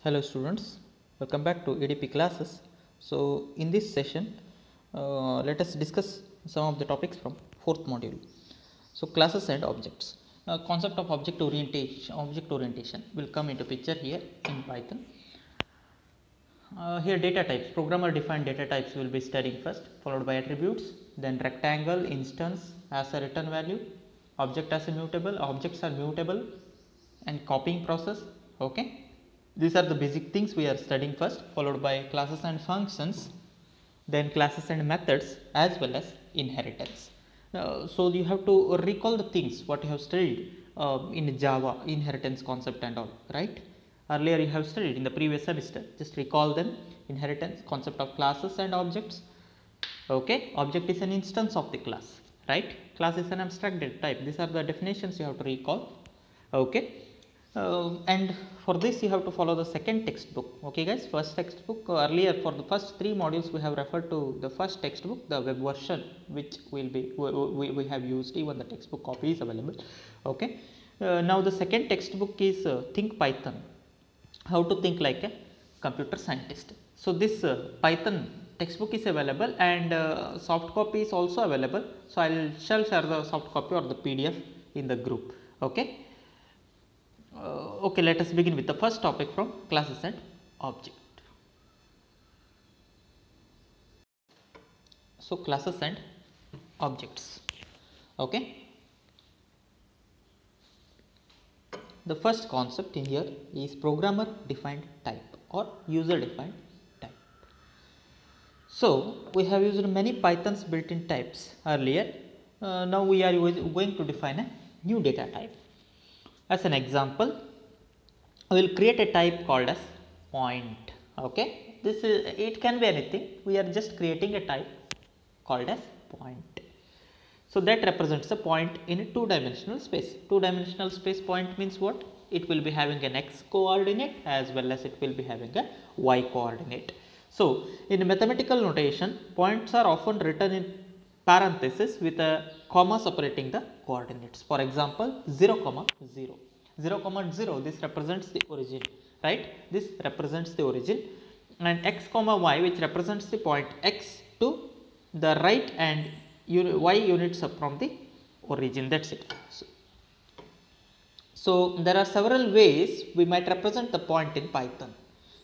Hello students, welcome back to ADP classes. So in this session, let us discuss some of the topics from fourth module. So classes and objects. Concept of object orientation will come into picture here in Python. Here data types, programmer defined data types will be studying first, followed by attributes, then rectangle, instance as a return value, object as a mutable, objects are mutable, and copying process. Okay. These are the basic things we are studying first, followed by classes and functions, then classes and methods, as well as inheritance. So you have to recall the things what you have studied in Java, inheritance concept and all, right? Earlier you have studied in the previous semester. Just recall them. Inheritance, concept of classes and objects. Okay, object is an instance of the class, right? Class is an abstract data type. These are the definitions you have to recall. Okay. And for this you have to follow the second textbook. Okay guys, first textbook, earlier for the first three modules we have referred to the first textbook, the web version, which will be we have used. Even the textbook copy is available. Okay, now the second textbook is Think Python, how to think like a computer scientist. So this Python textbook is available, and soft copy is also available. So I shall share the soft copy or the PDF in the group. Okay. Okay, let us begin with the first topic from classes and object. So classes and objects. Okay. The first concept in here is programmer defined type or user defined type. So we have used many Python's built-in types earlier. Now we are going to define a new data type. As an example, we will create a type called as point. Okay, this is, it can be anything. We are just creating a type called as point. So that represents a point in a two-dimensional space. Two-dimensional space point means what? It will be having an x coordinate as well as it will be having a y coordinate. So in mathematical notation, points are often written in parenthesis with a comma separating the coordinates. For example, 0, 0. 0, 0, this represents the origin, right? This represents the origin, and x, y, which represents the point x to the right, and y units up from the origin. That's it. So there are several ways we might represent the point in Python.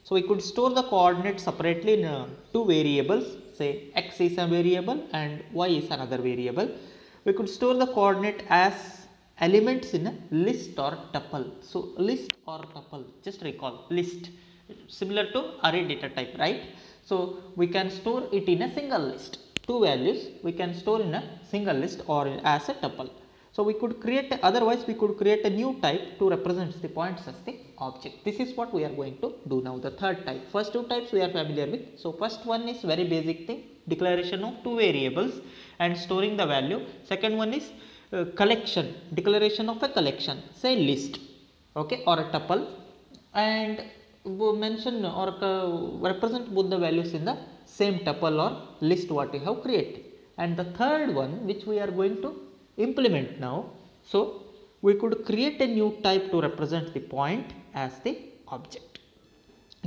So we could store the coordinates separately in two variables. Say x is a variable and y is another variable. We could store the coordinate as elements in a list or tuple. So list or tuple, just recall list, similar to array data type, right? So we can store it in a single list. Two values we can store in a single list or as a tuple. So we could create, otherwise we could create a new type to represent the points as the object. This is what we are going to do now. The third type. First two types we are familiar with. So first one is very basic thing, declaration of two variables and storing the value. Second one is collection, declaration of a collection, say list, okay, or a tuple, and mention or represent both the values in the same tuple or list what we have created. And the third one, which we are going to implement now. So we could create a new type to represent the point as the object.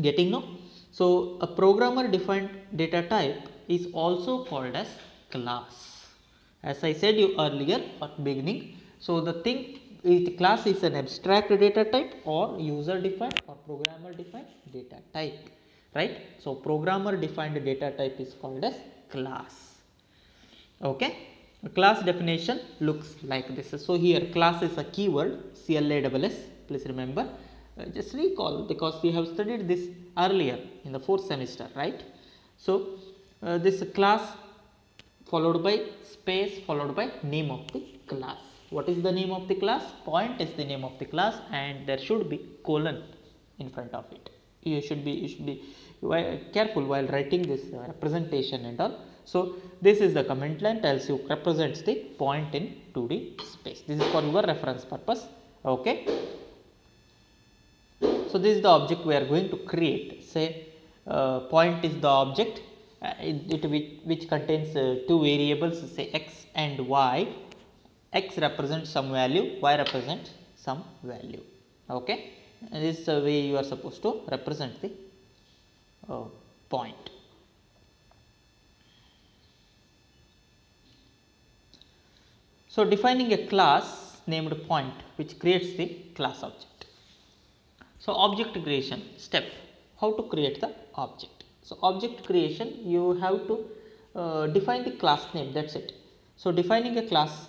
Getting no? So a programmer defined data type is also called as class. As I said you earlier at beginning. So the thing is, the class is an abstract data type or user defined or programmer defined data type, right? So programmer defined data type is called as class. Okay. The class definition looks like this. So here class is a keyword, CLASS, please remember. Just recall because we have studied this earlier in the fourth semester, right? So this class followed by space followed by name of the class. What is the name of the class? Point is the name of the class, and there should be colon in front of it. You should be careful while writing this representation and all. So this is the command line, tells you represents the point in 2D space. This is for your reference purpose. Okay. So this is the object we are going to create. Say point is the object which contains two variables, say x and y. X represents some value, y represents some value. Okay. And this is the way you are supposed to represent the point. So defining a class named point which creates the class object. So object creation step, how to create the object. So object creation, you have to define the class name, that's it. So defining a class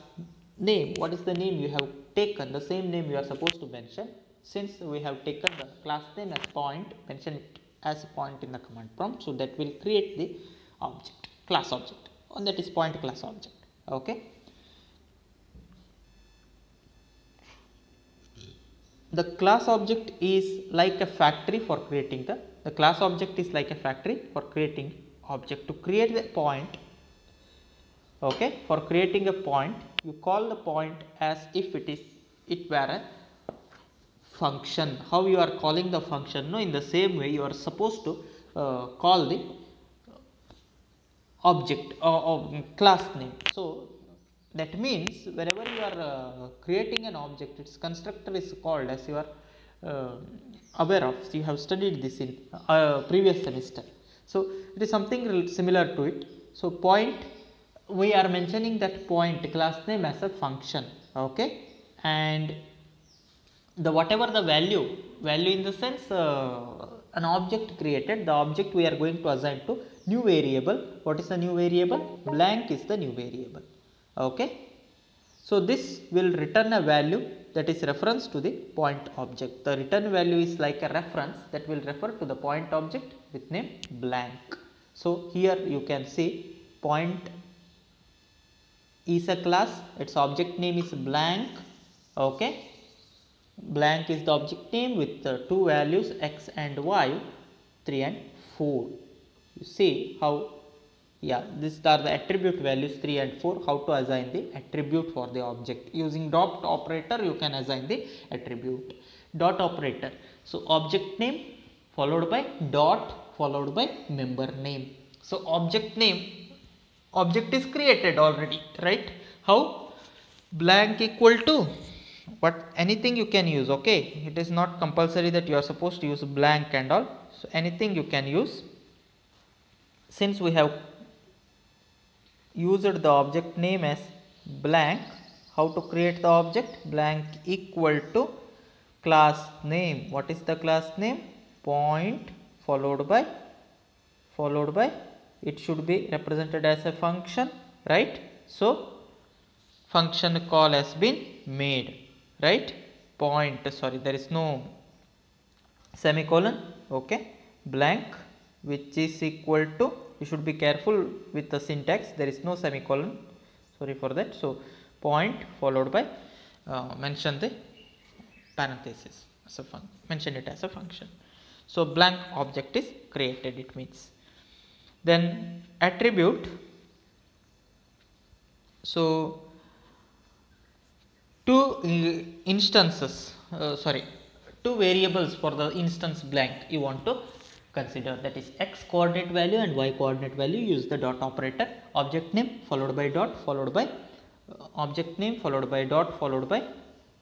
name, what is the name you have taken, the same name you are supposed to mention. Since we have taken the class name as point, mention it as a point in the command prompt, so that will create the object, class object, and that is point class object. Okay. The class object is like a factory for creating the class object is like a factory for creating object. To create the point, okay, for creating a point, you call the point as if it were a function. How you are calling the function? No, in the same way you are supposed to call the object or class name. So that means wherever you are creating an object, its constructor is called, as you are aware of. You have studied this in previous semester. So it is something similar to it. So point, we are mentioning that point class name as a function. Okay, and the whatever the value in the sense an object created, the object we are going to assign to new variable. What is the new variable? Blank is the new variable. Okay. So this will return a value that is reference to the point object. The return value is like a reference that will refer to the point object with name blank. So here you can see point is a class, its object name is blank. Okay. Blank is the object name with two values x and y, 3 and 4. You see how, yeah, these are the attribute values 3 and 4. How to assign the attribute for the object? Using dot operator you can assign the attribute. Dot operator. So object name followed by dot followed by member name. So object name, object is created already, right? How? Blank equal to what, anything you can use. Okay, it is not compulsory that you are supposed to use blank and all. So anything you can use. Since we have used the object name as blank, how to create the object? Blank equal to class name. What is the class name? Point followed by it should be represented as a function, right? So function call has been made, right? Point, sorry, there is no semicolon. Okay, blank which is equal to, you should be careful with the syntax, there is no semicolon, sorry for that. So point followed by mention the parenthesis as a mention it as a function. So blank object is created, it means. Then attribute. So two instances, two variables for the instance blank you want to consider, that is x coordinate value and y coordinate value. Use the dot operator. Object name followed by dot followed by object name followed by dot followed by,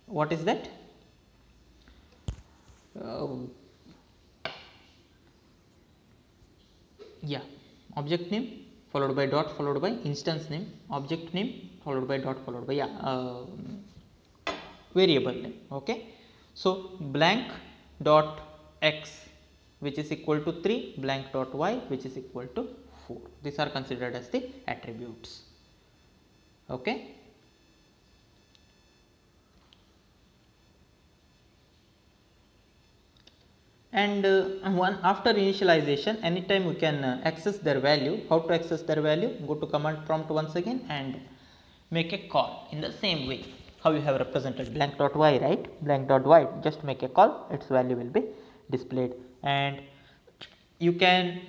what is that? Yeah, object name followed by dot followed by instance name, object name followed by dot followed by variable name. Okay, so blank dot x which is equal to 3, blank dot y which is equal to 4. These are considered as the attributes. Okay. And one after initialization, anytime we can access their value. How to access their value? Go to command prompt once again and make a call in the same way how you have represented blank dot y, right? Blank dot y, just make a call, its value will be displayed. And you can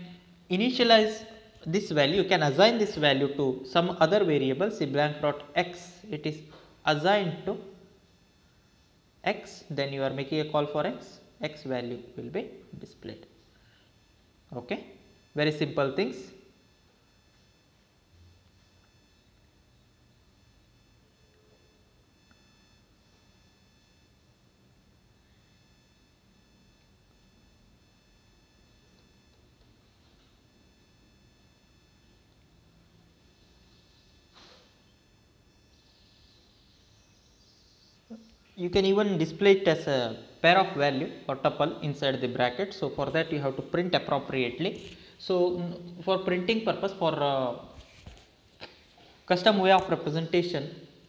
initialize this value, you can assign this value to some other variable. See blank dot x, it is assigned to x, then you are making a call for x value will be displayed. Okay, very simple things. you can even display it as a pair of value or tuple inside the bracket. So for that you have to print appropriately. So for printing purpose, for custom way of representation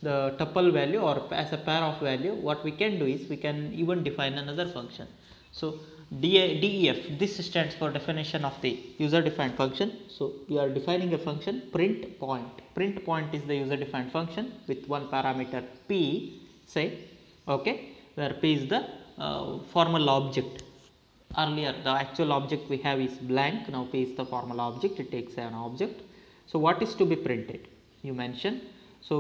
the tuple value or as a pair of value, what we can do is we can even define another function. So DEF, this stands for definition of the user defined function. So you are defining a function print point. Print point is the user defined function with one parameter p, say, okay, where p is the formal object. Earlier the actual object we have is blank, now p is the formal object, it takes an object. So what is to be printed? You mention. So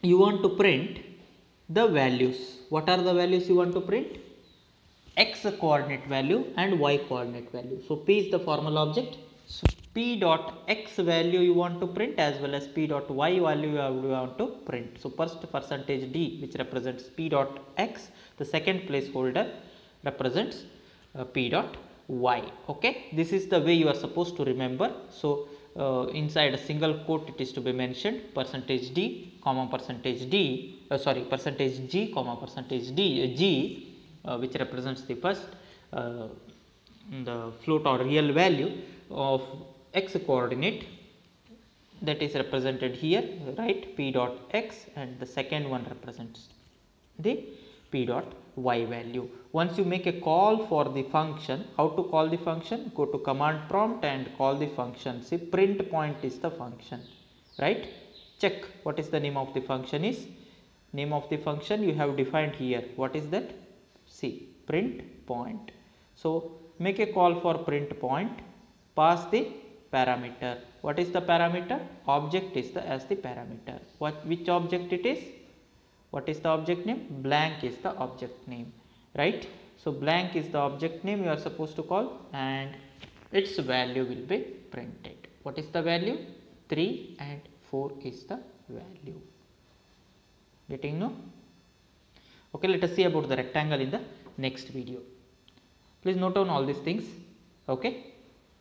you want to print the values. What are the values you want to print? X coordinate value and y coordinate value. So p is the formal object. So p dot x value you want to print as well as p dot y value you want to print. So first percentage d, which represents p dot x, the second placeholder represents p dot y. Okay, this is the way you are supposed to remember. So inside a single quote it is to be mentioned percentage d comma percentage d percentage g comma percentage d g, which represents the first the float or real value of x coordinate, that is represented here, right, p dot x, and the second one represents the p dot y value. Once you make a call for the function, how to call the function? Go to command prompt and call the function. See, print point is the function, right? Check what is the name of the function is. Name of the function you have defined here. What is that? See, print point. So make a call for print point, pass the parameter. What is the parameter? Object is the as the parameter. Which object it is? What is the object name? Blank is the object name, right? So blank is the object name you are supposed to call, and its value will be printed. What is the value? 3 and 4 is the value. Getting no? Okay, let us see about the rectangle in the next video. Please note down all these things. Okay,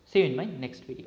see you in my next video.